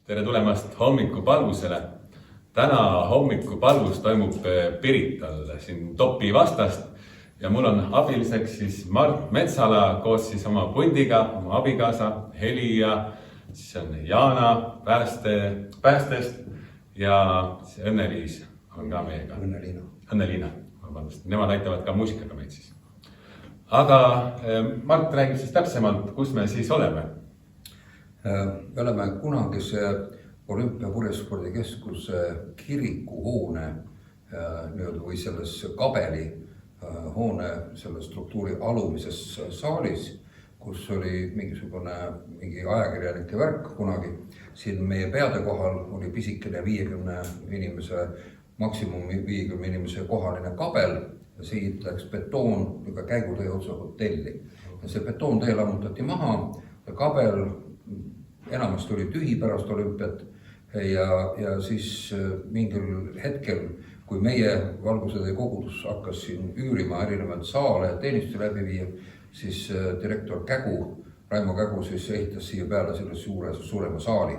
Tere tulemast hommikupalvusele. Täna hommikupalvus toimub Pirital siin Topi vastast ja mul on abiliseks siis Mart Metsala koos siis oma pundiga, oma abikaasa Heli ja siis on Jaana päästest ja Õnne-Liis on ka meiega. Õnne-Liina, vabandust. Nemad aitavad ka muusikaga meid siis. Aga Mart räägib siis täpsemalt, kus me siis oleme. Me oleme kunagise Olümpia purjespordikeskuse kirikuhoone või selles kabeli hoone selle struktuuri alumises saalis, kus oli mingi ajakirjanike värk kunagi. Siin meie peade kohal oli pisikene 50 inimese, maksimum 50 inimese kohaline kabel ja siit läks betoon juba käigutee otsa hotelli. Ja see betoontee lammutati maha ja kabel enamasti oli tühi pärast olümpiat ja siis mingil hetkel, kui meie Valguse Tee kogudus hakkas siin üürima erinevaid saale ja teenistusi läbi viia, siis direktor Raimo Kägu siis ehitas siia peale selles suurema saali,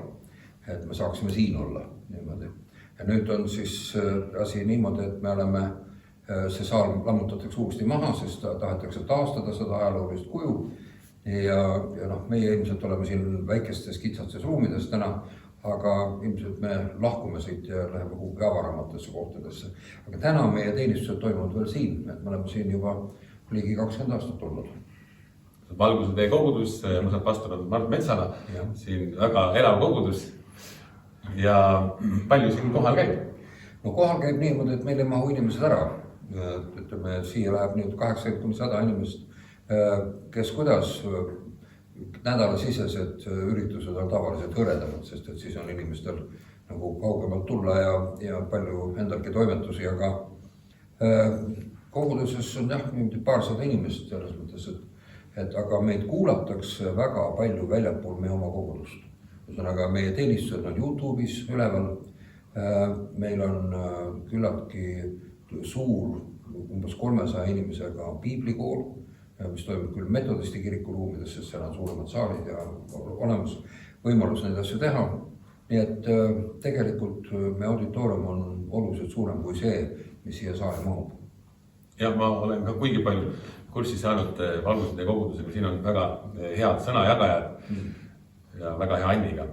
et me saaksime siin olla niimoodi. Ja nüüd on siis asi niimoodi, et see saal lammutatakse uuesti maha, sest tahetakse taastada seda ajaloolist kuju. Ja meie ilmselt oleme siin väikestes kitsastes ruumides täna, aga ilmselt me lahkume siit ja läheme kuhugi avaramatesse kohtadesse. Aga täna meie teenistused toimuvad veel siin, et me oleme siin juba ligi 20 aastat olnud. Valguse Tee kogudus, ma saab vastunud Mart Metsala, siin väga elav kogudus ja palju siin kohal käib? No kohal käib niimoodi, et meil ei mahu inimesed ära. Ütleme, siia läheb nüüd 80–100 inimest, kes kuidas nädalasisesed üritused on tavaliselt hõredamad, sest et siis on inimestel nagu kaugemalt tulla ja palju endalgi toimetusi, aga koguduses on paarsada inimest selles mõttes, et aga meid kuulatakse väga palju väljapool meie oma kogudust. Ühesõnaga, meie teenistused on YouTube'is üleval, meil on küllaltki suur, umbes 300 inimesega piiblikool, mis toimub küll metodisti kiriku ruumides, sest seal on suuremad saalid ja olemas võimalus neid asju teha. Nii et tegelikult meie auditoorium on oluliselt suurem kui see, mis siia saali mahub. Ja ma olen ka kuigi palju kurssi saanud Valguse Tee kogudusega, siin on väga head sõnajagajad ja väga hea Anniga.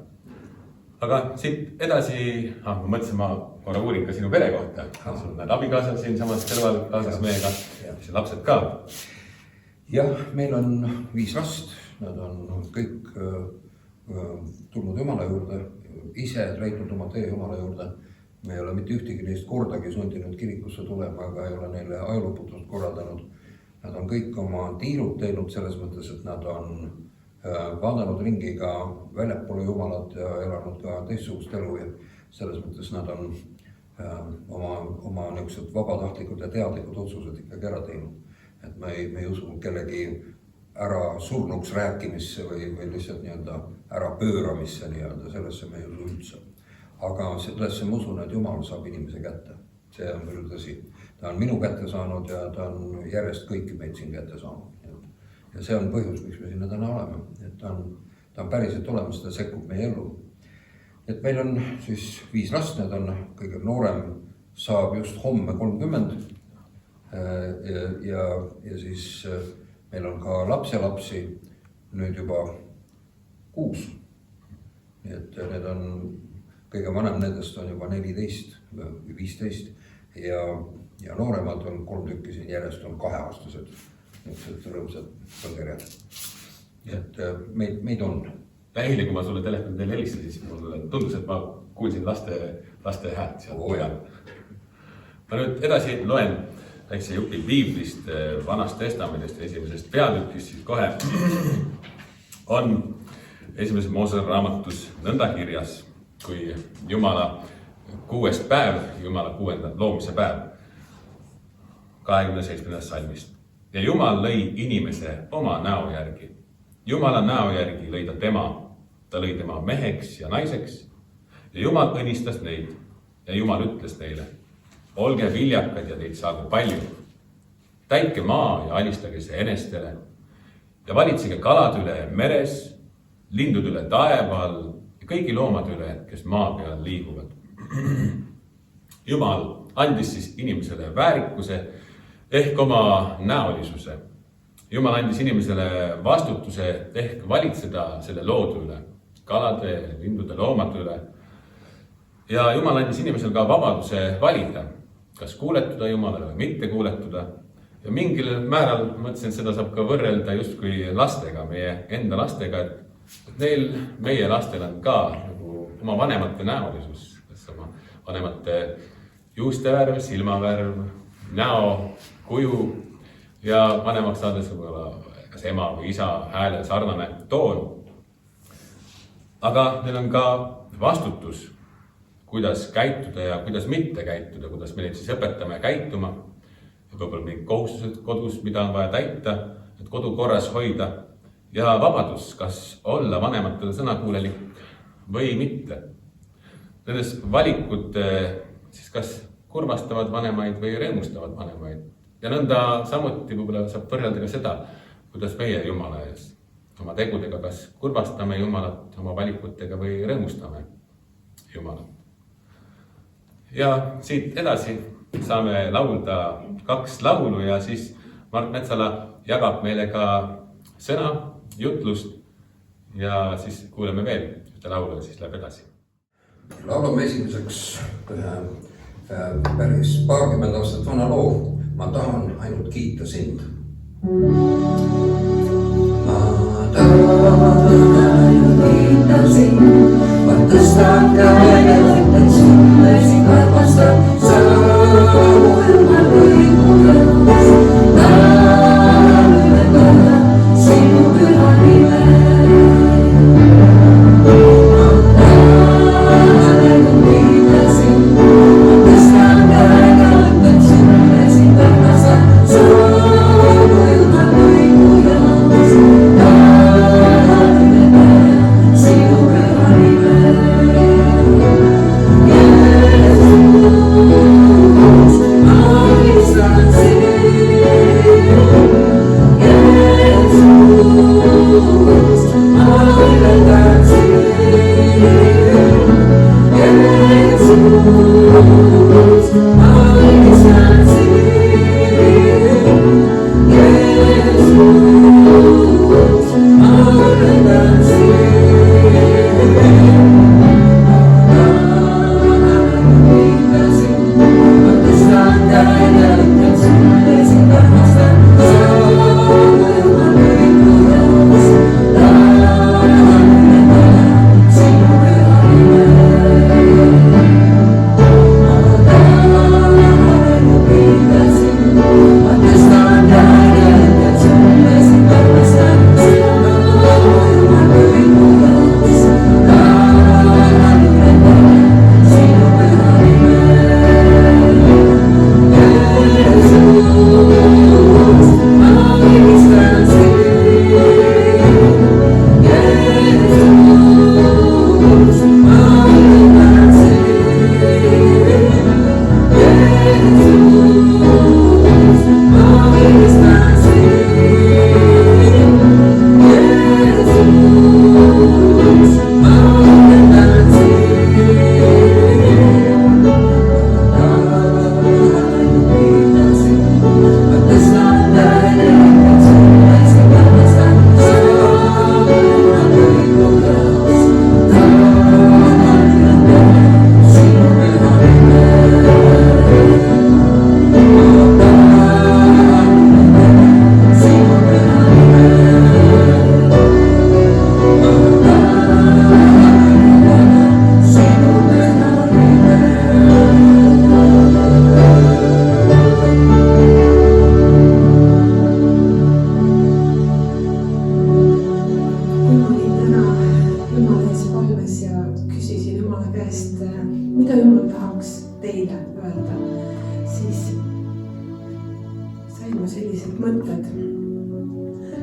Aga siit edasi, ma mõtlesin, ma korra uurin ka sinu pere kohta. Sul need abikaasad siin samas kõrval kaasas meiega, mis lapsed ka. Jah, meil on 5 last, nad on kõik tulnud Jumala juurde, ise leidnud oma tee Jumala juurde. Me ei ole mitte ühtegi neist kordagi sundinud kirikusse tulema, aga ei ole neile ajaluputust korraldanud. Nad on kõik oma tiirud teinud selles mõttes, et nad on vaadanud ringi ka väljapoole Jumalat ja elanud ka teistsugust elu ja selles mõttes nad on oma niisugused vabatahtlikud ja teadlikud otsused ikkagi ära teinud. Et me ei usu kellegi ära surnuks rääkimisse või lihtsalt ära pööramisse, sellesse me ei usu üldse. Aga sellesse ma usun, et Jumal saab inimese kätte. See on küll tõsi. Ta on minu kätte saanud ja ta on järjest kõiki meid siin kätte saanud. Ja see on põhjus, miks me sinna täna oleme. Et ta on päriselt olemas, ta sekkub meie ellu. Et meil on siis 5 last, need on kõige noorem saab just homme 30. Ja siis meil on ka lapselapsi nüüd juba 6. Nii et need on, kõige vanem nendest on juba 14 või 15 ja nooremad on 3 tükki siin järjest on 2-aastased. Niisugused rõõmsad põlgerjad. Et meid on. Ja eile, kui ma sulle telefoni teile helistasin, siis mulle tundus, et ma kuulsin laste häält sealt pojal. Ma nüüd edasi loen väikse jupi piiblist, Vanast testamendist ja esimesest peatükist, siis kohe on esimeses Moosese raamatus nõnda kirjas, kui Jumala 6. päev, Jumala 6. loomise päev, 27. salmist. Ja Jumal lõi inimese oma näo järgi. Jumala näo järgi lõi ta lõi tema meheks ja naiseks ja Jumal õnnistas neid ja Jumal ütles neile: olge viljakad ja teid saagu palju. Täitke maa ja alistage see enestele ja valitsege kalad üle meres, lindud üle taeval ja kõigi loomade üle, kes maa peal liiguvad. Jumal andis siis inimesele väärikuse ehk oma näolisuse. Jumal andis inimesele vastutuse ehk valitseda selle loodu üle, kalade, lindude, loomade üle. Ja Jumal andis inimesele ka vabaduse valida, kas kuuletuda Jumalale või mitte kuuletuda. Ja mingil määral mõtlesin, et seda saab ka võrrelda justkui lastega, meie enda lastega, et meie lastel on ka nagu oma vanemate näolisus, kas oma vanemate juustevärv, silmavärv, näo, kuju ja vanemaks saades võib-olla kas ema või isa hääle sarnane toon. Aga neil on ka vastutus, kuidas käituda ja kuidas mitte käituda, kuidas me neid siis õpetame käituma. Ja võib-olla mingid kohustused kodus, mida on vaja täita, et kodu korras hoida. Ja vabadus, kas olla vanematele sõnakuulelik või mitte. Nendes valikud siis kas kurvastavad vanemaid või rõõmustavad vanemaid. Ja nõnda samuti võib-olla saab võrrelda ka seda, kuidas meie Jumala ees oma tegudega kas kurvastame Jumalat oma valikutega või rõõmustame Jumalat. Ja siit edasi saame laulda 2 laulu ja siis Mart Metsala jagab meile ka sõna, jutlust ja siis kuuleme veel ühte laulu ja siis läheb edasi. Laulame esimeseks päris paarkümmend aastat vana loo. Ma tahan ainult kiita sind. Ma tahan ainult kiita sind. Ma tõstan käe, ütlen sulle sind armastan. Sa mulle võimu lõpus. Tahan ütelda sinu püha nime.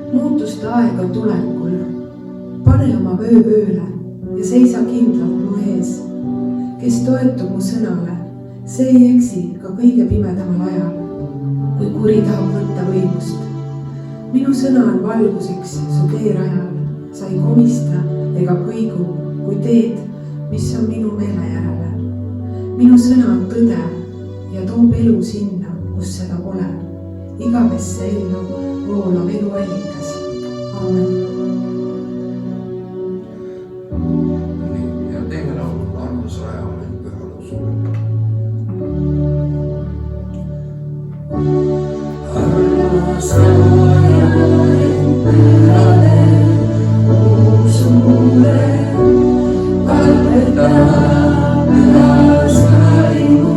Muutuste aeg on tulekul. Pane oma vöö vööle ja seisa kindlalt mu ees. Kes toetub mu sõnale, see ei eksi ka kõige pimedamal ajal, kui kuri tahab võtta võimust. Minu sõna on valguseks su teerajal, sa ei komista ega kõigu, kui teed, mis on minu meele järele. Minu sõna on tõde ja toob elu sinna, kus seda pole. Igavesse ellu voolav eluallikas. Aamen. Nii, ja teine laul on armas rajamine pühale usule. Armas rajamine pühale usule, valveta pühas vaimu.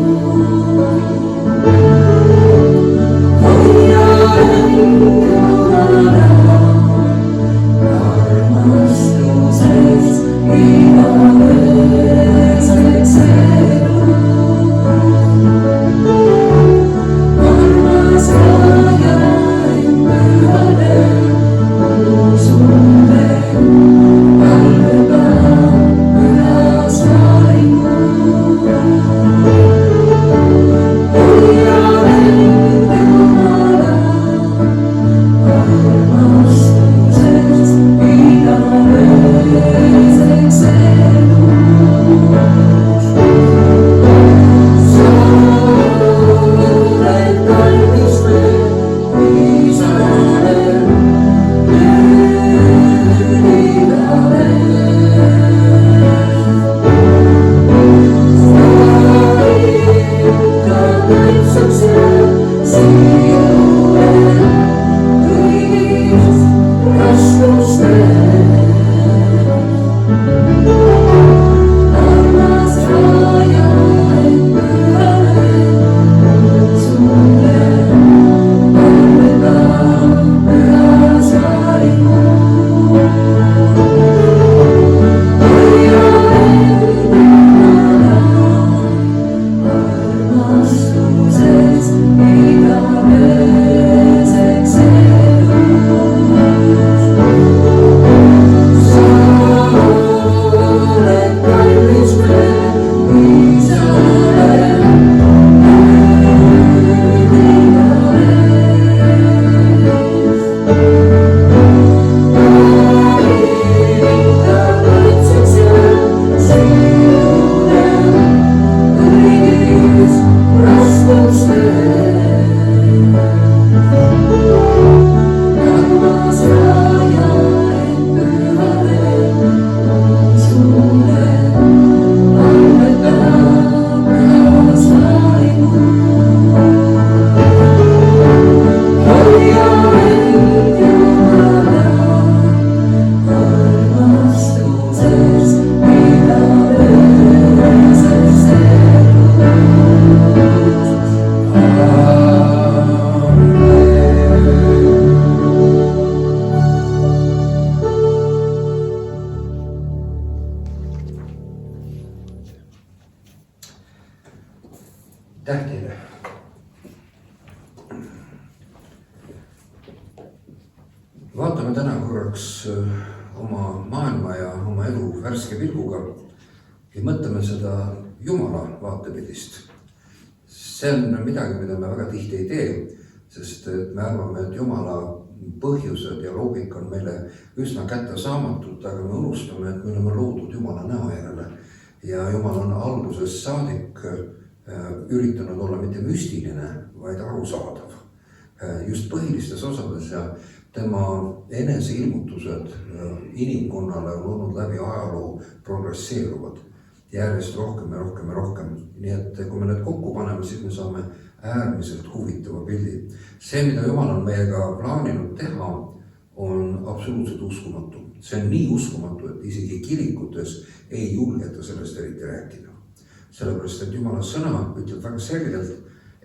Hoia Jumala armastuses igaveseks elu. Armas rajain pühale usule, valveta pühas vaimu. Hoia Jumala armastuses igaveseks elu. Suured kalmiste Iisraele, nüüd igaveseks. Ikka kaitseks siiule kõigist raskustest. Armas rajain pühale usule, valveta pühas vaimu. Hoia Jumala armastuses igaveseks elu. Suured kalmiste Iisraele, nüüd ikka kaitseks siiule kõigist raskustest. Armas rajain pühale usule, valveta pühas vaimu. Hoia Jumala armastuses igaveseks elu. Aamen. Aitäh teile. Vaatame täna korraks oma maailma ja oma elu värske pilguga ja mõtleme seda Jumala vaatepildist. See on midagi, mida me väga tihti ei tee, sest et me arvame, et Jumala põhjused ja loogika on meile üsna kättesaamatud, aga me unustame, et me oleme loodud Jumala näo järele ja Jumal on algusest saadik üritanud olla mitte müstiline, vaid arusaadav just põhilistes osades ja tema eneseilmutused inimkonnale on olnud läbi ajaloo progresseeruvad järjest rohkem ja rohkem ja rohkem. Nii et kui me need kokku paneme, siis me saame äärmiselt huvitava pildi. See, mida Jumal on meiega plaaninud teha, on absoluutselt uskumatu. See on nii uskumatu, et isegi kirikutes ei julgeta sellest eriti rääkida. Sellepärast, et Jumala sõna ütleb väga selgelt,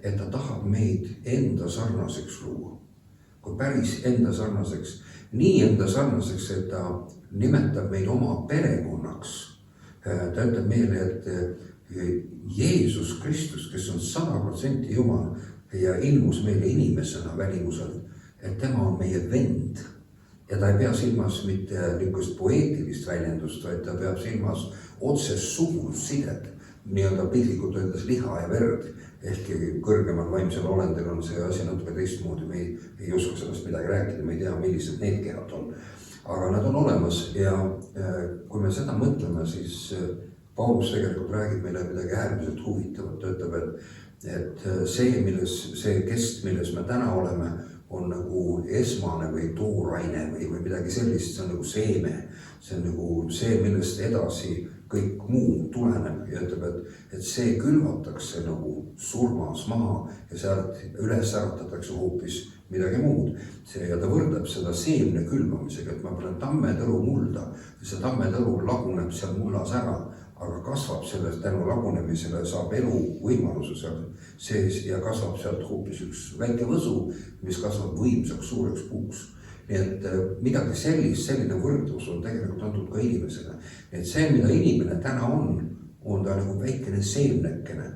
et ta tahab meid enda sarnaseks luua. Kui päris enda sarnaseks, nii enda sarnaseks, et ta nimetab meid oma perekonnaks. Ta ütleb meile, et Jeesus Kristus, kes on 100% Jumal ja ilmus meile inimesena välimuselt, et tema on meie vend. Ja ta ei pea silmas mitte niisugust poeetilist väljendust, vaid ta peab silmas otsest sugulussidet, nii-öelda piltlikult öeldes liha ja verd, ehkki kõrgemal vaimsel olendil on see asi natuke teistmoodi, me ei oska sellest midagi rääkida, me ei tea, millised need kehad on. aga nad on olemas ja kui me seda mõtleme, siis Paulus tegelikult räägib meile midagi äärmiselt huvitavat, ta ütleb, et see kest, milles me täna oleme, on nagu esmane või tooraine või midagi sellist, see on nagu seeme. See on nagu see, millest edasi kõik muu tuleneb ja ütleb, et see külvatakse nagu surmas maha ja sealt üles äratatakse hoopis midagi muud. Ja ta võrdleb seda seemne külvamisega, et ma panen tammetõru mulda ja see tammetõru laguneb seal mullas ära, aga kasvab sellest tänu lagunemisele, saab elu võimaluse seal sees ja kasvab sealt hoopis üks väike võsu, mis kasvab võimsaks suureks puuks. Nii et midagi selline võrdlus on tegelikult antud ka inimesele. Et see, mida inimene täna on ta nagu väikene seemnekene.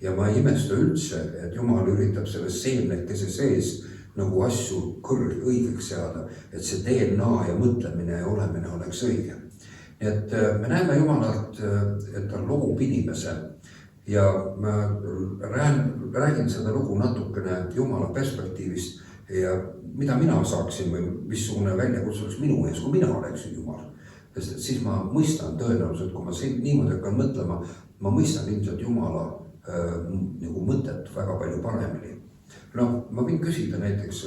Ja ma ei imesta üldse, et Jumal üritab selle seemnekese sees nagu asju õigeks seada, et see DNA ja mõtlemine ja olemine oleks õige. Et me näeme Jumalalt, et ta loob inimese ja ma räägin seda lugu natukene Jumala perspektiivist ja mida mina saaksin või missugune väljakutse oleks minu ees, kui mina oleksin Jumal. Sest et siis ma mõistan tõenäoliselt, kui ma niimoodi hakkan mõtlema, ma mõistan ilmselt Jumala nagu mõtet väga palju paremini. No, ma võin küsida näiteks,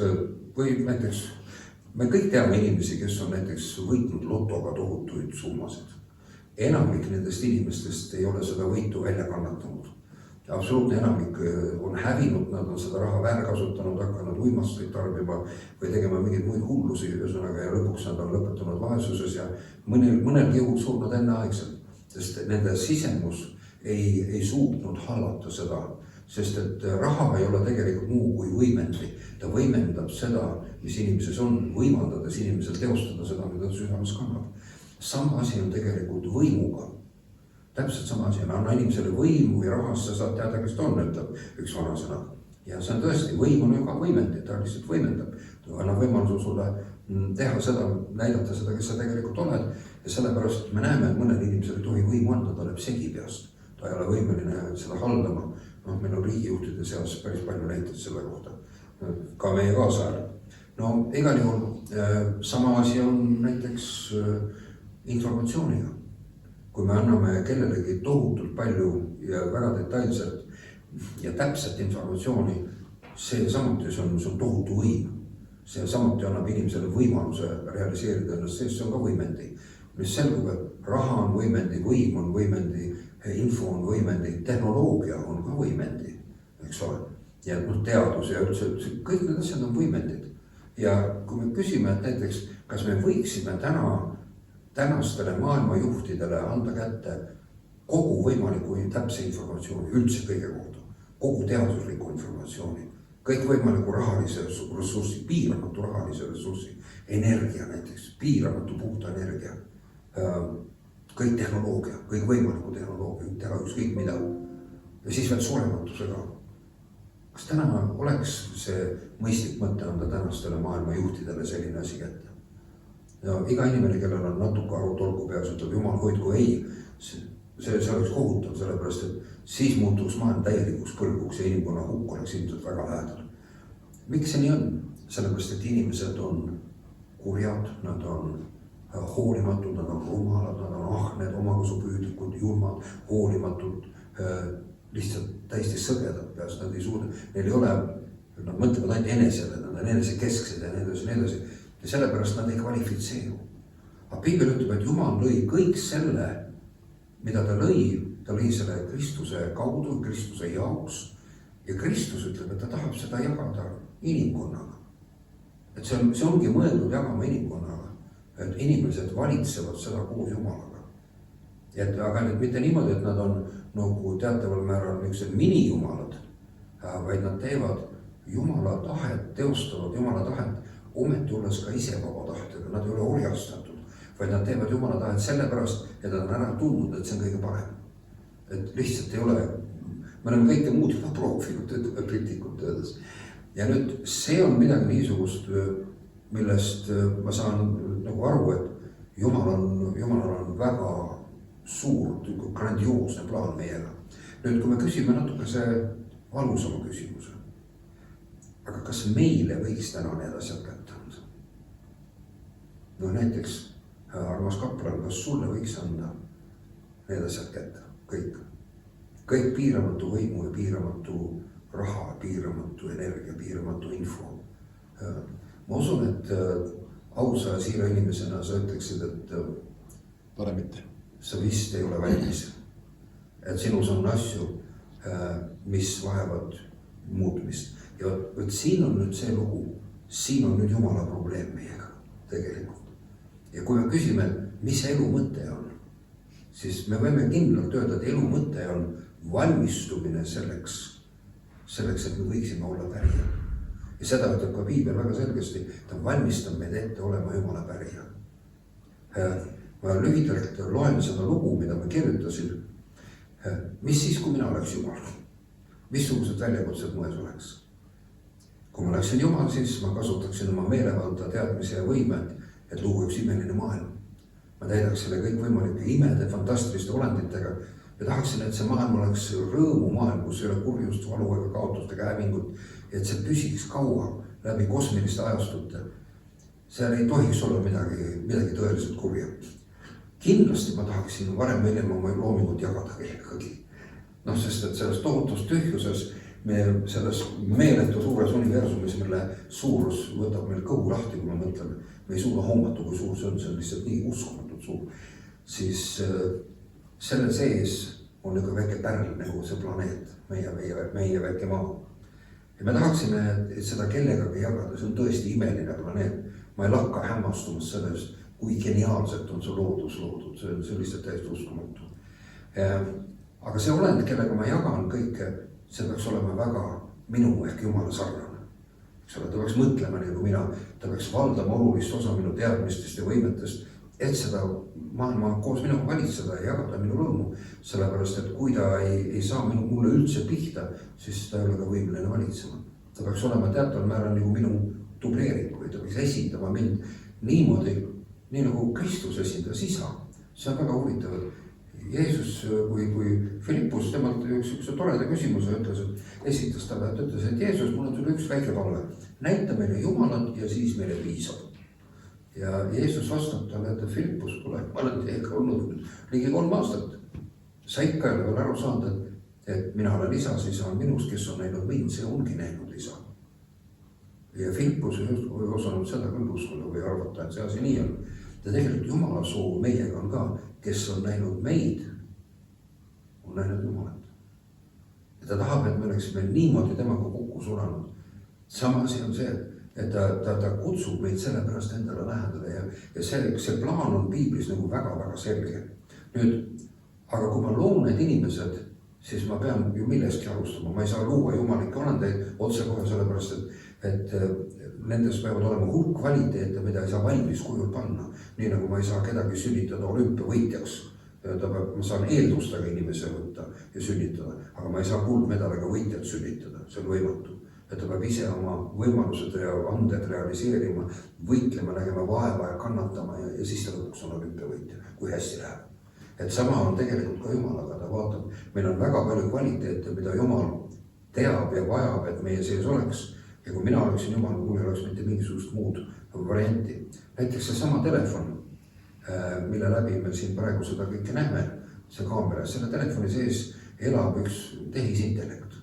me kõik teame inimesi, kes on näiteks võitnud lotoga tohutuid summasid. Enamik nendest inimestest ei ole seda võitu välja kannatanud. Absoluutne enamik on hävinud, nad on seda raha väärkasutanud, hakanud uimastuid tarbima või tegema mingeid muid hullusi ühesõnaga ja lõpuks nad on lõpetanud vaesuses ja mõnelgi juhul surnud enneaegselt, sest nende sisemus ei suutnud hallata seda, sest et raha ei ole tegelikult muu kui võimendi. Ta võimendab seda, mis inimeses on, võimaldades inimesel teostada seda, mida ta südames kannab. Sama asi on tegelikult võimuga. Täpselt sama asi on, anna inimesele võimu ja rahast sa saad teada, kes ta on, ütleb üks vanasõna. Ja see on tõesti, võim on ju ka võimendi, ta lihtsalt võimendab. Ta annab võimaluse sulle teha seda, näidata seda, kes sa tegelikult oled. Ja sellepärast me näeme, et mõnel inimesel ei tohi võimu anda, ta läheb segi peast. Ta ei ole võimeline seda haldama. No, meil on riigijuhtide seas päris palju näiteid selle kohta. Ka meie kaasajal. No, igal juhul sama asi on näiteks informatsiooniga. Kui me anname kellelegi tohutult palju ja väga detailselt ja täpselt informatsiooni, see samuti on tohutu võim. See samuti annab inimesele võimaluse realiseerida ennast, see on ka võimendi. Mis selgub, et raha on võimendi, võim on võimendi, info on võimendi, tehnoloogia on ka võimendi, eks ole. Ja teadus ja üldse, kõik need asjad on võimendid. Ja kui me küsime, et näiteks, kas me võiksime tänastele maailmajuhtidele anda kätte kogu võimaliku täpse informatsiooni, üldse kõige kohta, kogu teadusliku informatsiooni, kõik võimaliku rahalise ressurssi, piiramatu rahalise ressurssi, energia näiteks, piiramatu puhta energia, kõik tehnoloogia, kõik võimaliku tehnoloogia, teha ükskõik mida ja siis veel surematuse ka. Kas täna oleks see mõistlik mõte anda tänastele maailmajuhtidele selline asi kätte? Ja iga inimene, kellel on natuke arutolku peas, ütleb Jumal hoidku ei, see oleks kohutav, sellepärast et siis muutuks maailm täielikuks põrguks ja inimkonna hukk oleks ilmselt väga lähedal. Miks see nii on? Sellepärast, et inimesed on kurjad, nad on hoolimatud, nad on rumalad, nad on ahned, omakasupüüdlikud, julmad, hoolimatud, lihtsalt täiesti sõgedad peas, nad ei suuda, neil ei ole, nad mõtlevad ainult enesele, nad on enesekesksed ja nii edasi. Ja sellepärast nad ei kvalifitseeru. Aga Piibel ütleb, et Jumal lõi kõik selle, mida ta lõi selle Kristuse kaudu, Kristuse jaoks. Ja Kristus ütleb, et ta tahab seda jagada inimkonnaga. Et see ongi mõeldud jagama inimkonnaga, et inimesed valitsevad seda koos Jumalaga. Aga mitte niimoodi, et nad on nagu teataval määral niisugused mini-jumalad, vaid nad teevad Jumala tahet, teostavad Jumala tahet, ometi olles ka ise vaba tahtega, nad ei ole orjastatud, vaid nad teevad Jumala tahet sellepärast, et nad on ära tundnud, et see on kõige parem. Et lihtsalt ei ole, me oleme kõike muud juba proovinud, kritikult öeldes. Ja nüüd see on midagi niisugust, millest ma saan nagu aru, et Jumalal on väga suur, grandioosne plaan meiega. Nüüd, kui me küsime natuke see valusama küsimuse, aga kas meile võiks täna need asjad kätte anda? no näiteks, armas kaplan, kas sulle võiks anda need asjad kätte, kõik piiramatu võimu ja piiramatu raha, piiramatu energia, piiramatu info. Ma usun, et ausa ja siira inimesena sa ütleksid, et parem mitte. Sa vist ei ole valmis. Et sinus on asju, mis vajavad muutmist. Ja et siin on nüüd see lugu, siin on nüüd Jumala probleem meiega tegelikult. Ja kui me küsime, mis elu mõte on, siis me võime kindlalt öelda, et elu mõte on valmistumine selleks, et me võiksime olla pärija. Ja seda ütleb ka Piibel väga selgesti, ta valmistab meid ette olema Jumala pärija. Ma lühidalt loen seda lugu, mida ma kirjutasin. Mis siis, kui mina oleks Jumal? Missugused väljakutsed mu ees oleks? Kui ma oleksin Jumal, siis ma kasutaksin oma meelevalda, teadmise ja võime, et luua üks imeline maailm. Ma täidaks selle kõik võimalike imede, fantastiliste olenditega ja tahaksin, et see maailm oleks rõõmu maailm, kus ei ole kurjust, valu ega kaotust ega hävingut, et see püsiks kaua läbi kosmiliste ajastute. Seal ei tohiks olla midagi tõeliselt kurja. Kindlasti ma tahaksin varem meelema oma loomingut jagada kellegagi. No, sest et selles tohutus tühjuses, selles meeletu suures universumis, mille suurus võtab meil kõhu lahti, kui me mõtleme, me ei suuda hoomata, kui suur see on lihtsalt nii uskumatult suur, siis selle sees on üks väike pärl nagu see planeet, meie väike maa. Ja me tahaksime seda kellegagi jagada, see on tõesti imeline planeet. Ma ei lakka hämmastumas sellest, kui geniaalselt on see loodus loodud, see on lihtsalt täiesti uskumatu. Aga see olend, kellega ma jagan kõike, see peaks olema väga minu ehk Jumala sarnane. Ta peaks mõtlema nagu mina, ta peaks valdama olulist osa minu teadmistest ja võimetest, et seda maailma koos minuga valitseda ja jagada minu rõõmu. Sellepärast, et kui ta ei saa mulle üldse pihta, siis ta ei ole ka võimeline valitsema. Ta peaks olema teataval määral nagu minu dubleering või ta peaks esindama mind niimoodi, nii nagu Kristus esindas isa. See on väga huvitav. Jeesus, kui Filippus temalt üks toreda küsimuse ütles, et esitas talle, et ütles, et Jeesus, mul on sulle üks väike palve. Näita meile Jumalat ja siis meile piisab. Ja Jeesus vastab talle, et Filippus, ma olen teiega olnud ligi 3 aastat. Sa ikka ei ole veel aru saanud, et mina olen isa, siis on minus, kes on näinud mind, see ongi näinud isa. Ja Filippus ei osanud seda küll uskuda või arvata, et see asi nii on. Ja tegelikult Jumala soov meiega on ka, kes on näinud meid, on näinud Jumalat. Ja ta tahab, et me oleksime niimoodi temaga kokku suranud. Sama asi on see, et ta kutsub meid sellepärast endale lähedale ja see plaan on Piiblis nagu väga-väga selge. Nüüd, aga kui ma loon need inimesed, siis ma pean ju millestki alustama. Ma ei saa luua jumalikke olendeid otse kohe sellepärast, et nendes peavad olema hulk kvaliteete, mida ei saa valmis kujul panna. Nii nagu ma ei saa kedagi sünnitada olümpiavõitjaks. Ma saan eeldustega inimese võtta ja sünnitada, aga ma ei saa kuldmedaliga võitjat sünnitada, see on võimatu. Et ta peab ise oma võimalused ja anded realiseerima, võitlema, nägema vaeva ja kannatama ja siis ta lõpuks on olümpiavõitja, kui hästi läheb. Et sama on tegelikult ka Jumalaga, ta vaatab, meil on väga palju kvaliteete, mida Jumal teab ja vajab, et meie sees oleks. Ja kui mina oleksin Jumal, mul ei oleks mitte mingisugust muud varianti. Näiteks see sama telefon, mille läbi me siin praegu seda kõike näeme, see kaamera, selle telefoni sees elab üks tehisintellekt.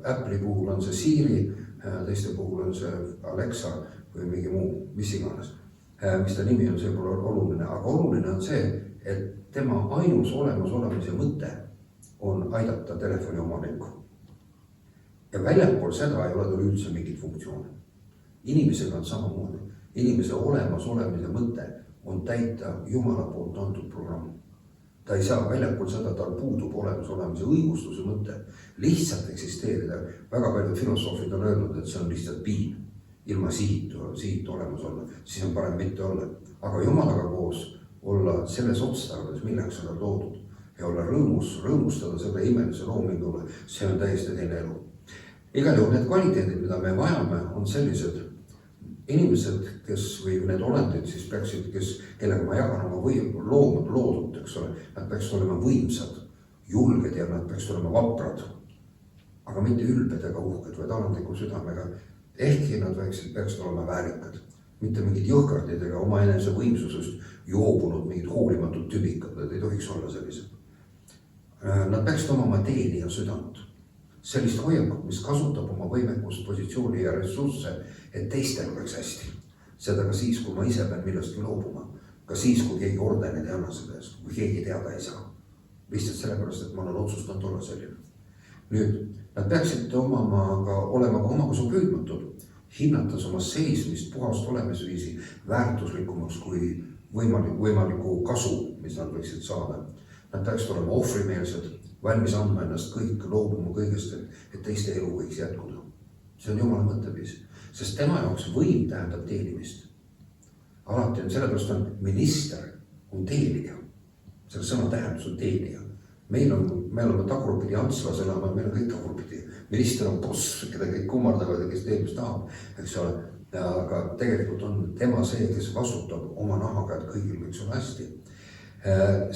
Apple'i puhul on see Siri, teiste puhul on see Alexa või mingi muu, mis iganes. Mis ta nimi on, see pole oluline, aga oluline on see, et tema ainus olemasolemise mõte on aidata telefoni omanikku. Ja väljapool seda ei ole tal üldse mingit funktsioone. Inimesega on samamoodi. Inimese olemasolemise mõte on täita Jumala poolt antud programm. Ta ei saa väljapool seda, tal puudub olemasolemise õigustuse mõte. Lihtsalt eksisteerida. Väga paljud filosoofid on öelnud, et see on lihtsalt piin. Ilma sihit olemas olla, siis on parem mitte olla. Aga Jumalaga koos olla selles otstarbes, milleks on loodud ja olla rõõmustada selle imelise loomingule, see on täiesti teine elu. Igal juhul need kvaliteedid, mida me vajame, on sellised inimesed, kes või need olendid siis peaksid, kellega ma jagan oma loodud, eks ole, nad peaksid olema võimsad, julged ja nad peaksid olema vaprad, aga mitte ülbed ega uhked, vaid alandliku südamega. Ehkki nad peaksid olema väärikad. mitte mingid jõhkardid ega oma enese võimsusest joobunud mingid hoolimatud tübikad, need ei tohiks olla sellised. Nad peaksid omama teenija südant, sellist hoiakut, mis kasutab oma võimekust, positsiooni ja ressursse, et teistel oleks hästi. Seda ka siis, kui ma ise pean millestki loobuma, ka siis, kui keegi ordenid ei anna selle eest, kui keegi teada ei saa. Lihtsalt sellepärast, et ma olen otsustanud olla selline. Nüüd, nad peaksid olema ka omakusu püüdmatud, hinnates oma seismist puhast olemisviisi väärtuslikumaks kui võimaliku kasu, mis nad võiksid saada. Nad peaksid olema ohvrimeelsed, valmis andma ennast kõik, loobuma kõigest, et teiste elu võiks jätkuda. See on Jumala mõtteviis, sest tema jaoks võim tähendab teenimist. Alati on sellepärast on minister, on teenija. Selle sõna tähendus on teenija. Me oleme tagurpidi antslasena, meil on kõik tagurpidi. Minister on boss, keda kõik kummardavad ja kes teenimist tahab, eks ole. Aga tegelikult on tema see, kes vastutab oma nahaga, et kõigil võiks olla hästi.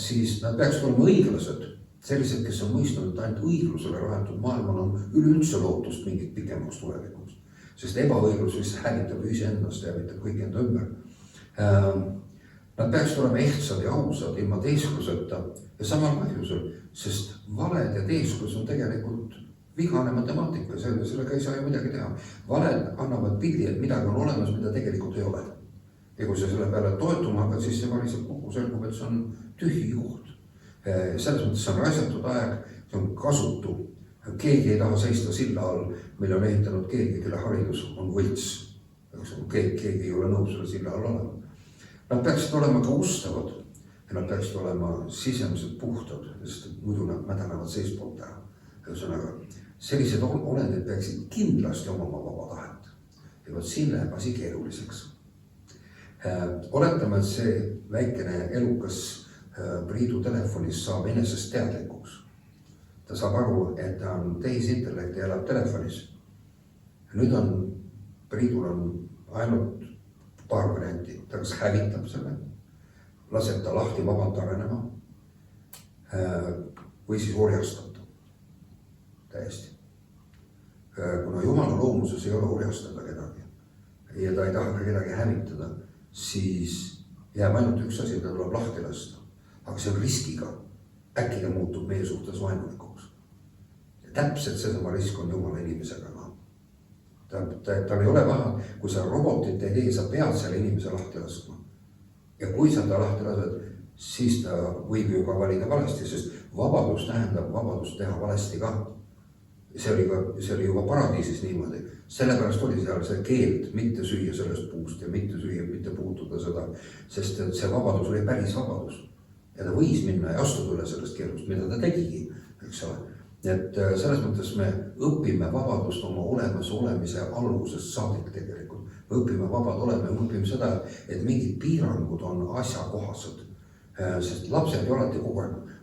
Siis nad peaksid olema õiglased, sellised, kes on mõistnud, et ainult õiglusele rajatud maailmal on üleüldse lootust mingit pikemaks tulevikuks. Sest ebaõiglus lihtsalt hävitab iseennast ja hävitab kõik enda ümber. Nad peaksid olema ehtsad ja ausad ilma teeskluseta ja samal põhjusel, sest valed ja teesklus on tegelikult vigane matemaatika, sellega ei saa ju midagi teha. Valed annavad pildi, et midagi on olemas, mida tegelikult ei ole. Ja kui sa selle peale toetuma hakkad, siis see valitselt kokku selgub, et see on tühi juht. Selles mõttes see on raisatud aeg, see on kasutu. Keegi ei taha seista silla all, mille on ehitanud keegi, kelle haridus on võlts. Keegi ei ole nõus selle silla all olema. Nad peaksid olema ka ustavad ja nad peaksid olema sisemiselt puhtad, sest muidu nad mädanevad seespoolt ära. Ühesõnaga, sellised olendid peaksid kindlasti omama vaba tahet. Ja võt siin läheb asi keeruliseks. Oletame, et see väikene elukas Priidu telefonis saab enesest teadlikuks. Ta saab aru, et ta on tehisintellekt ja elab telefonis. Nüüd Priidul on ainult paar varianti. Ta kas hävitab selle, laseb ta lahti vabalt arenema või siis orjastab ta. Täiesti. Kuna Jumala loomuses ei ole orjastada kedagi ja ta ei taha ka kedagi hävitada, siis jääb ainult üks asi, ta tuleb lahti lasta. Aga see on riskiga. Äkki ta muutub meie suhtes vaenulikuks. Ja täpselt seesama risk on Jumala inimesega. Tal ei ole vaja, kui sa robotit ei tee, sa pead selle inimese lahti laskma. Ja kui sa ta lahti lased, siis ta võib ju ka valida valesti, sest vabadus tähendab vabadust teha valesti ka. See oli juba paradiisis niimoodi. Sellepärast oli seal see keeld mitte süüa sellest puust ja mitte süüa, mitte puutuda seda, sest see vabadus oli päris vabadus. Ja ta võis minna ja astuda üle sellest keelust, mida ta tegigi, eks ole. Et selles mõttes me õpime vabadust oma olemise algusest saadik tegelikult. Me õpime vabad olema ja õpime seda, et mingid piirangud on asjakohased. Sest lapsed ei alati kogu aeg,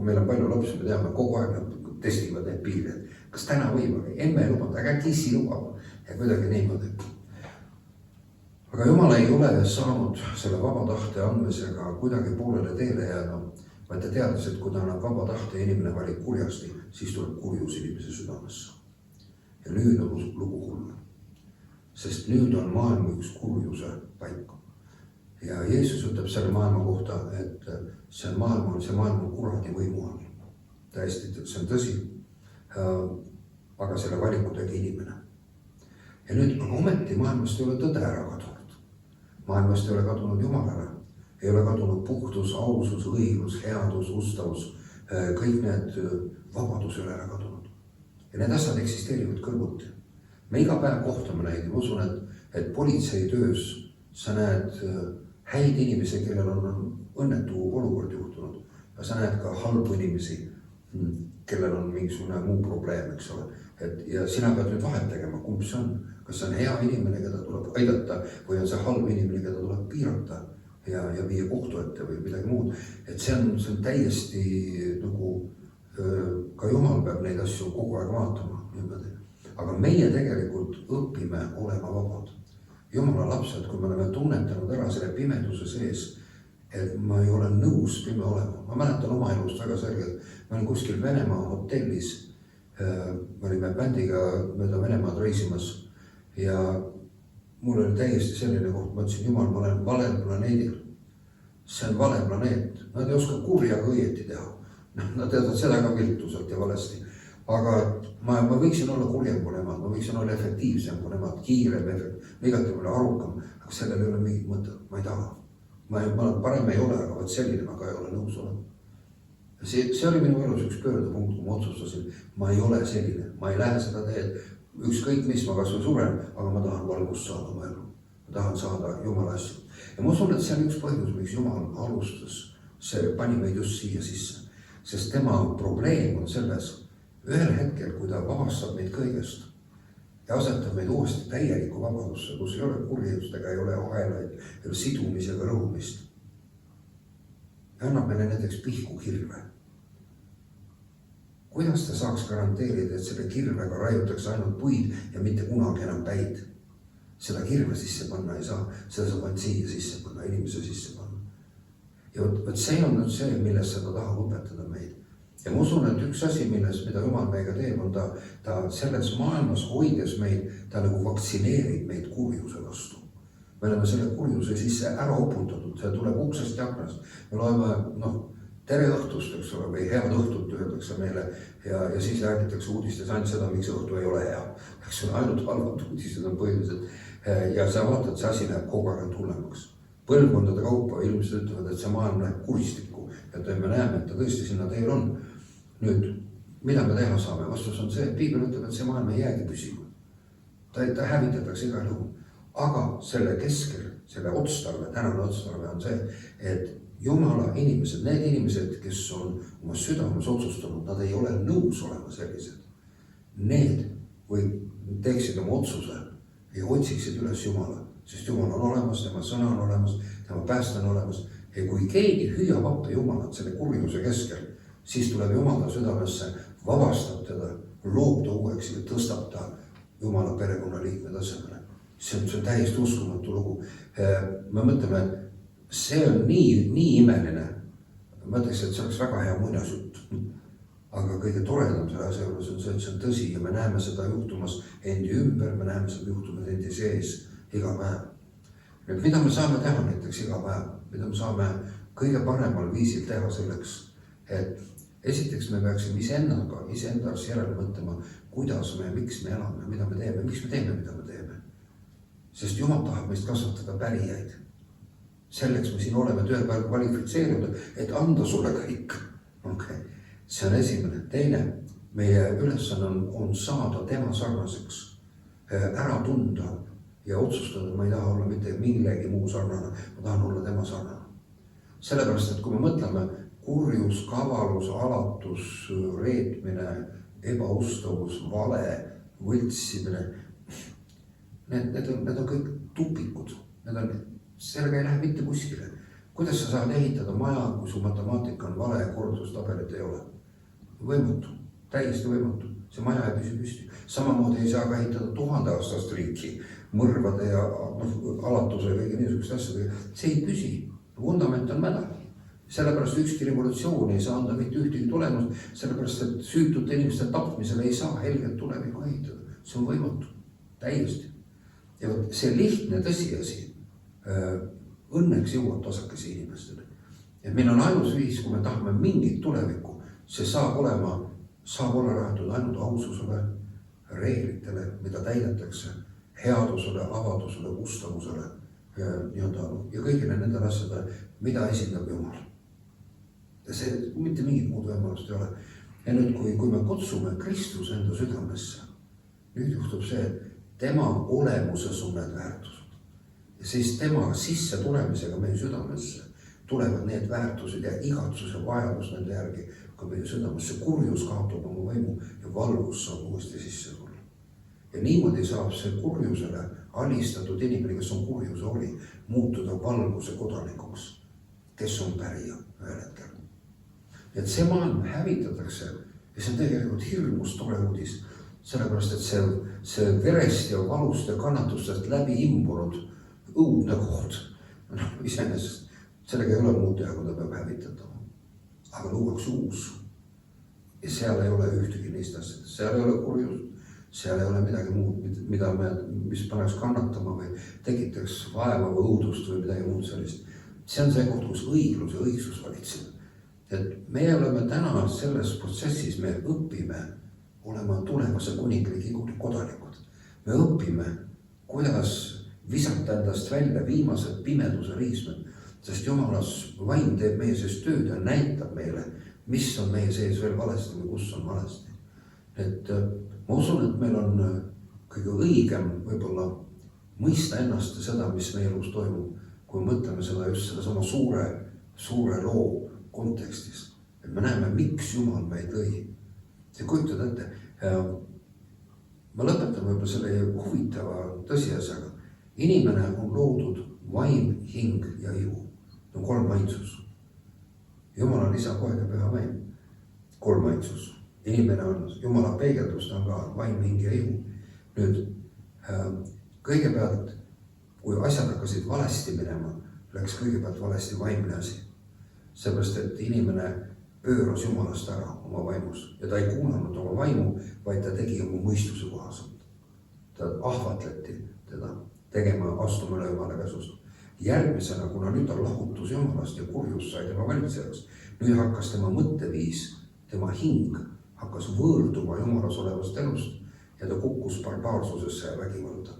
meil on palju lapsi, me teame, kogu aeg nad testivad need piirid. Kas täna võib, emme ei lubanud, aga kissi lubab ja kuidagi niimoodi. Aga Jumal ei ole saanud selle vaba tahte andmisega kuidagi poolele teele jääda, vaid ta teadis, et kui ta annab vaba tahte ja inimene valib kurjasti, siis tuleb kurjus inimese südamesse. Ja nüüd on lugu hull. Sest nüüd on maailma üks kurjuse paik. Ja Jeesus ütleb selle maailma kohta, et see maailm on kuradi võimu all. Täiesti, see on tõsi, aga selle valiku tegi inimene. Ja nüüd ometi maailmast ei ole tõde ära kadunud. Maailmast ei ole kadunud Jumalale. Ei ole kadunud puhtus, ausus, õiglus, headus, ustavus, kõik need vabadus ei ole ära kadunud. Ja need asjad eksisteerivad kõrvuti. Me iga päev kohtame neid ja ma usun, et politsei töös sa näed häid inimesi, kellel on õnnetu olukord juhtunud. Ja sa näed ka halbu inimesi, kellel on mingisugune muu probleem, eks ole. Ja sina pead nüüd vahet tegema, kumb see on. Kas see on hea inimene, keda tuleb aidata või on see halb inimene, keda tuleb piirata ja viia kohtu ette või midagi muud. Et see on täiesti nagu, ka Jumal peab neid asju kogu aeg vaatama. Niimoodi. Aga meie tegelikult õpime olema vabad. Jumala lapsed, kui me oleme tunnetanud ära selle pimeduse sees, et ma ei ole nõus pime olema. Ma mäletan oma elust väga selgelt. Ma olin kuskil Venemaa hotellis, me olime bändiga mööda Venemaad reisimas ja mul oli täiesti selline koht, ma ütlesin, jumal, ma olen valel planeedil. See on vale planeet, nad ei oska kurjaga õieti teha. Nad teevad seda ka viltuselt ja valesti. Aga ma võiksin olla kurjem kui nemad, ma võiksin olla efektiivsem kui nemad, kiirem, igati mulle arukam, aga sellel ei ole mingit mõtet, ma ei taha. Ma parem ei ole, aga võt selline ma ka ei ole nõus olema. See oli minu elus üks pöördepunkt, kui ma otsustasin, ma ei ole selline, ma ei lähe seda teed, ükskõik mis ma kas või suren, aga ma tahan valgust saada oma elu. Ma tahan saada Jumala asju. Ja ma usun, et see on üks põhjus, miks Jumal alustas, see pani meid just siia sisse. Sest tema probleem on selles, ühel hetkel, kui ta vabastab meid kõigest ja asetab meid uuesti täieliku vabadusse, kus ei ole kurjust ega ei ole ahelaid, ei ole sidumis ega rõhumist. Ja annab meile näiteks pihku kirve. Kuidas ta saaks garanteerida, et selle kirvega raiutakse ainult puid ja mitte kunagi enam päid? Seda kirve sisse panna ei saa, seda saab ainult siia sisse panna, inimese sisse panna. Ja võt see on nüüd see, millest ta tahab õpetada meid. Ja ma usun, et üks asi, mida Jumal meiega teeb, on ta selles maailmas hoides meid, ta nagu vaktsineerib meid kurjuse vastu. Me oleme selle kurjuse sisse ära uputatud, see tuleb uksest ja aknast. Me loeme, tere õhtust, eks ole, või head õhtut öeldakse meile ja siis räägitakse uudistes ainult seda, miks õhtu ei ole hea. Eks ole, ainult halvad uudised on põhiliselt ja sa vaatad, see asi läheb kogu aeg hullemaks. Põlvkondade kaupa ilmselt ütlevad, et see maailm läheb kuristikku ja me näeme, et ta tõesti sinna teel on. Nüüd, mida me teha saame? Vastus on see, et Piibel ütleb, et see maailm ei jäägi püsima. Ta hävitatakse igal juhul. Aga selle keskel, selle otstarve, tänane otstarve on see, et Jumala inimesed, need inimesed, kes on oma südames otsustanud, nad ei ole nõus olema sellised. Need või teeksid oma otsuse ja otsiksid üles Jumala, sest Jumal on olemas, tema sõna on olemas, tema pääst on olemas. Ja kui keegi hüüab appi Jumalat selle kurjuse keskel, siis tuleb Jumal ta südamesse, vabastab teda, loob ta uueks ja tõstab ta Jumala perekonna liikme tasemele. See on täiesti uskumatu lugu. Me mõtleme, see on nii imeline. Ma mõtleks, et see oleks väga hea muinasjutt. Aga kõige toredam selle asja juures on see, et see on tõsi ja me näeme seda juhtumas endi ümber, me näeme seda juhtumas endi sees iga päev. Nüüd, mida me saame teha näiteks iga päev? Mida me saame kõige paremal viisil teha selleks, et esiteks me peaksime iseendas järele mõtlema, kuidas me, miks me elame, mida me teeme, miks me teeme, mida me teeme. Sest Jumal tahab meist kasvatada pärijaid. Selleks me siin oleme tööpäev kvalifitseerinud, et anda sulle kõik. Okay. See on esimene. Teine, meie ülesanne on saada tema sarnaseks, ära tunda ja otsustada, ma ei taha olla mitte millegi muu sarnane, ma tahan olla tema sarnane. Sellepärast, et kui me mõtleme kurjus, kavalus, alatus, reetmine, ebaustavus, vale, võltsimine, need on kõik tupikud. Sellega ei lähe mitte kuskile. Kuidas sa saad ehitada maja, kui su matemaatika on vale ja kordustabelit ei ole? Võimatu, täiesti võimatu. See maja ei püsi püsti. Samamoodi ei saa ka ehitada 1000 aastast riiki mõrvade ja alatuse ja kõige niisugust asjadega. See ei püsi. Vundament on mäda. Sellepärast ükski revolutsioon ei saa anda mitte ühtegi tulemust, sellepärast et süütute inimeste tapmisel ei saa helget tulevikku ehitada. See on võimatu. Täiesti. Ja see lihtne tõsiasi õnneks jõuab tasakesi inimestele. Et meil on ainus viis, kui me tahame mingit tulevikku, see saab olla rajatud ainult aususele, reeglitele, mida täidetakse, headusele, avadusele, ustavusele ja kõigile nendele asjadele, mida esindab Jumal. Ja see mitte mingit muud võimalust ei ole. Ja nüüd, kui me kutsume Kristus enda südamesse, nüüd juhtub see, et tema olemuses on need väärtused. Ja siis tema sisse tulemisega meie südamesse tulevad need väärtused ja igatsus ja vajadus nende järgi ka meie südamesse. Kurjus kaotab oma võimu ja valgus saab uuesti sisse tulla. Ja niimoodi saab see kurjusele alistatud inimene, kes on kurjuse oli, muutuda valguse kodanikuks, kes on pärija ühel hetkel. Et see maailm hävitatakse ja see on tegelikult hirmus tore uudis, sellepärast et see verest ja valust ja kannatustest läbi imbunud õudne koht. Iseenesest sellega ei ole muud teha, kui ta peab hävitatama. Aga luuakse uus. Ja seal ei ole ühtegi neist asjadest. Seal ei ole kurjust, seal ei ole midagi muud, mis paneks kannatama või tekitaks vaeva või õudust või midagi muud sellist. See on see koht, kus õiglus ja õigsus valitseb. Et meie oleme täna selles protsessis, me õpime olema tulevase kuningriigi kodanikud. Me õpime, kuidas visata endast välja viimased pimeduse riismed, sest Jumalas vaim teeb meie sees tööd ja näitab meile, mis on meie sees veel valesti või kus on valesti. Et ma usun, et meil on kõige õigem võib-olla mõista ennast ja seda, mis meie elus toimub, kui mõtleme seda just selle sama suure loo kontekstis. Et me näeme, miks Jumal meid lõi. Te kujutad ette, ma lõpetan võib-olla selle huvitava tõsiasjaga. Inimene on loodud vaim, hing ja ihu. On 3 ainsus. Jumal on isa, poeg ja püha vaim. 3 ainsus. Inimene on Jumala peegeldus, ta on ka vaim, hing ja ihu. Nüüd, kõigepealt, kui asjad hakkasid valesti minema, läks kõigepealt valesti vaimne asi. Seepärast, et inimene pööras Jumalast ära oma vaimus ja ta ei kuulanud oma vaimu, vaid ta tegi oma mõistuse kohaselt. Ta ahvatleti teda tegema astuma üle Jumala käsust. Järgmisena, kuna nüüd on lahutus Jumalast ja kurjus sai tema valitsejaks, nüüd hakkas tema mõtteviis, tema hing hakkas võõrduma Jumalas olevast elust ja ta kukkus barbaarsusesse ja vägivalda.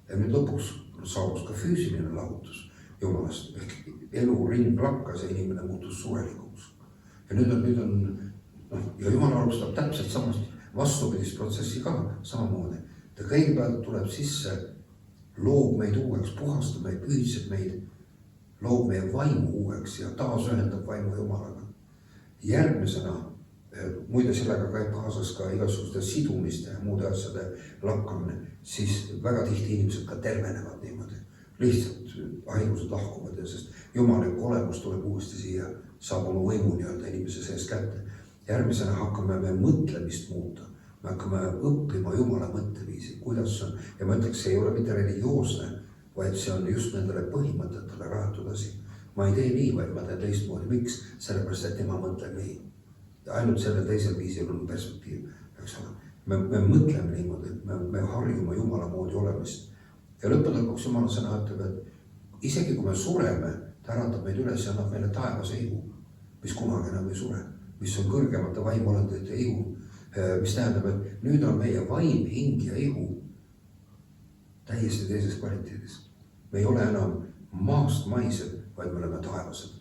Ja nüüd lõpuks saabus ka füüsiline lahutus Jumalast, ehk eluring lakkas ja inimene muutus surelikuks. Ja nüüd on ja Jumal alustab täpselt samast vastupidist protsessi ka samamoodi. Ta kõigepealt tuleb sisse, loob meid uueks, puhastab meid, pühitseb meid, loob meie vaimu uueks ja taas ühendab vaimu Jumalaga. Järgmisena, muide sellega käib kaasas ka igasuguste sidumiste ja muude asjade lakkamine, siis väga tihti inimesed ka tervenevad niimoodi. Lihtsalt haigused lahkuvad ja sest Jumalik olemus tuleb uuesti siia, saab oma võimu nii-öelda inimese sees kätte. Järgmisena hakkame me mõtlemist muuta. Me hakkame õppima Jumala mõtteviisi, kuidas see on. Ja ma ütleks, see ei ole mitte religioosne, vaid see on just nendele põhimõtetele rajatud asi. Ma ei tee nii, vaid ma teen teistmoodi. Miks? Sellepärast, et tema mõtleb nii. Ja ainult selle teisel viisil on perspektiiv. Me mõtleme niimoodi, me harjume Jumala moodi olemist. Ja lõpuks Jumala sõna ütleb, et isegi kui me sureme, ta äratab meid üles ja annab meile taevase ihu, mis kunagi enam ei sure, mis on kõrgemate vaimolendite ihu, mis tähendab, et nüüd on meie vaim, hing ja ihu täiesti teises kvaliteedis. Me ei ole enam maast maised, vaid me oleme taevased.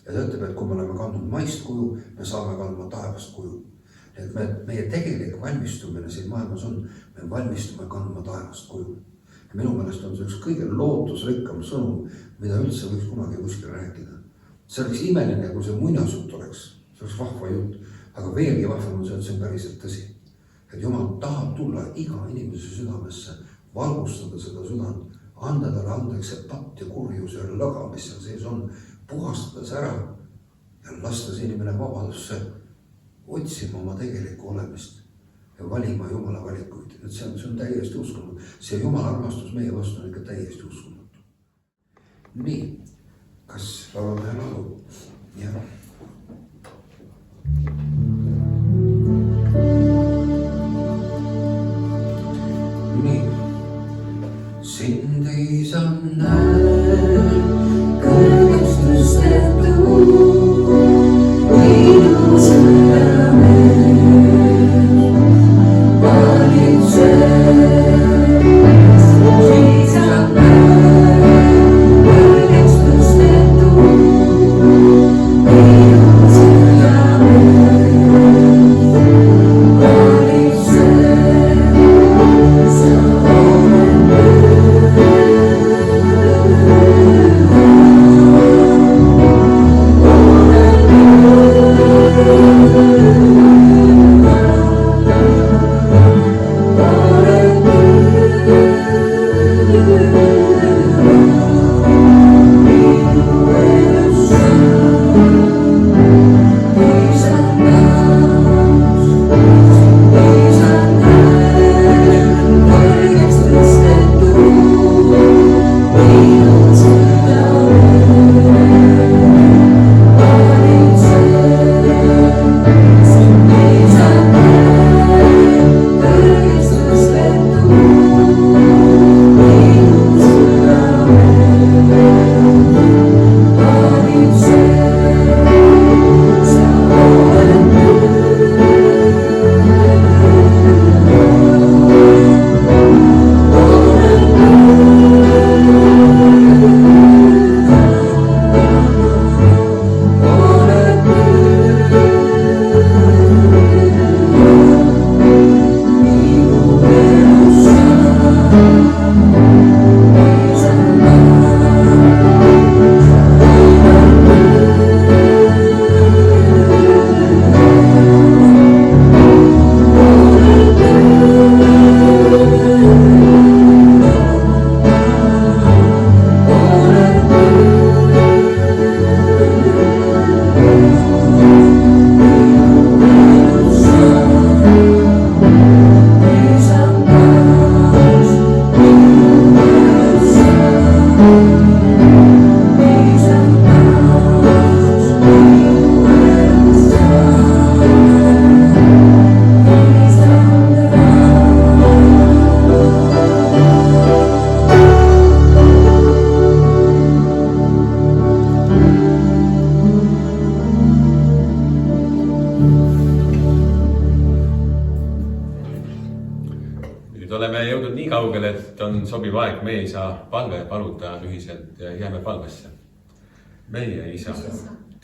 Ja ta ütleb, et kui me oleme kandnud maist kuju, me saame kandma taevast kuju. Et meie tegelik valmistumine siin maailmas on, me valmistume kandma taevast kuju. Ja minu meelest on see üks kõige lootusrikkam sõnum, mida üldse võiks kunagi kuskil rääkida. See oleks imeline, kui see muinasjutt oleks. See oleks vahva jutt, aga veelgi vahvam on see, et see on päriselt tõsi. Et Jumal tahab tulla iga inimese südamesse, valgustada seda südant, anda talle andeks see patt ja kurjus ja lõga, mis seal sees on, puhastada see ära ja lasta see inimene vabadusse otsima oma tegelikku olemist ja valima Jumala valikuid. Et see on täiesti uskumatu. See Jumala armastus meie vastu on ikka täiesti uskumatu. Nii, kas laulame laulu? Jah. Nii, sind ei saa näe, kõrgestuste tuu, minu südame valitseb. Sind saa näe, kõrgestuste tuu, kaugel, et on sobiv aeg, me ei saa palve paluda ühiselt ja jääme palvesse. Meie isa,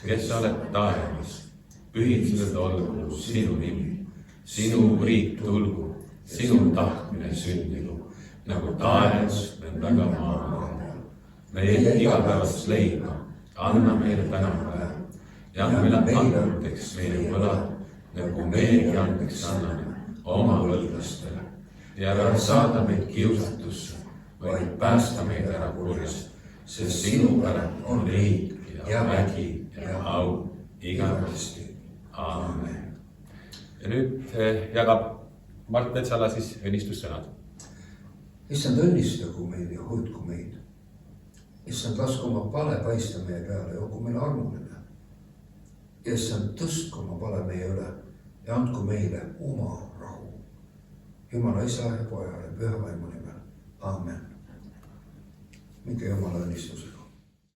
kes oled taevas, pühitsetud olgu sinu nimi, sinu riik tulgu, sinu tahtmine sündigu, nagu taevas nõnda ka maa peal. Meie igapäevast leiba anna meile täna päev ja anna meile andeks meie võlad, nagu meiegi andeks anname oma võlglastele. Ja ära saada meid kiusatusse, vaid päästa meid ära kurjast, sest sinu päralt on riik ja vägi ja au igavesti. Aamen. Ja nüüd jagab Mart Metsala siis õnnistussõnad. Issand, õnnistagu meid ja hoidku meid. Issand, lasku oma pale paista meie peale ja olgu meile armuline. Issand, tõstku oma pale meie üle ja andku meile oma rahu. Jumala isa ja poja ja püha vaimu nimel. Aamen. Minge Jumala õnnistusega.